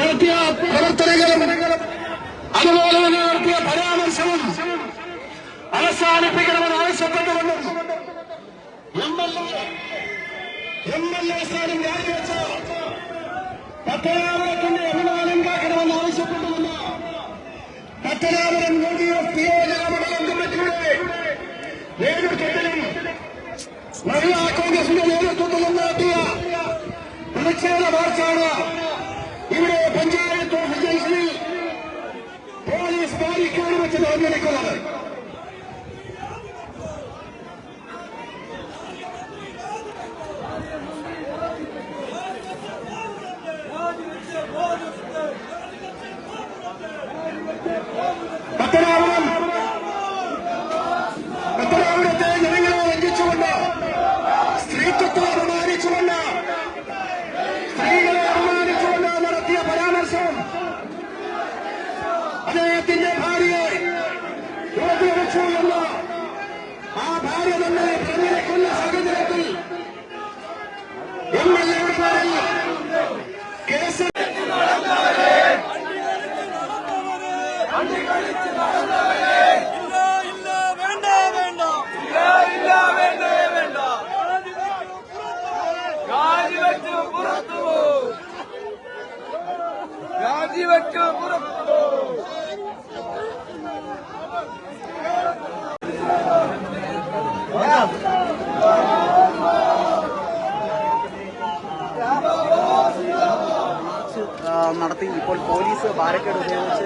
നടത്തിയ പ്രവർത്തനങ്ങളും അതുപോലെ തന്നെ നടത്തിയ പരാമർശവും അവസാനിപ്പിക്കണമെന്ന് ആവശ്യപ്പെട്ടുകൊണ്ടും എംഎൽഎ സ്ഥാനം രാജിവെച്ച പത്തനാപുരത്തിന്റെ അഭിമാനം കാക്കണമെന്ന് ആവശ്യപ്പെട്ടുകൊണ്ട് പത്തനാപുരം യുഡിഎഫ് നിയോജകമണ്ഡലം കമ്മിറ്റിയുടെ നേതൃത്വത്തിലും മഹിളാ കോൺഗ്രസിന്റെ നേതൃത്വത്തിലും നടത്തിയ പ്രതിഷേധ മാർച്ചാണ് ഇവിടെ പഞ്ചായത്ത് ഓഫീസ് ജംഗ്ഷനിൽ പോലീസ് ബാരിക്കേഡ് വെച്ച് നടന്നിരിക്കുന്നത്. പത്തനാപുരത്തെ ജനങ്ങളെ ലംഘിച്ചുകൊണ്ട് സ്ത്രീത്വത്തെ അപമാനിച്ചുകൊണ്ട് സ്ത്രീകളെ അപമാനിച്ചുകൊണ്ട് നടത്തിയ പരാമർശം അദ്ദേഹത്തിന്റെ ഭാര്യയെ യുവതിവച്ചു എന്ന് ആ ഭാര്യ തന്നെ പ്രതികരിക്കുന്ന സാഹചര്യത്തിൽ എംഎൽഎയുടെ പേരിൽ കേസ് നടത്തി. ഇപ്പോൾ പോലീസ് ബാരക്കേഡ് ഉപയോഗിച്ച്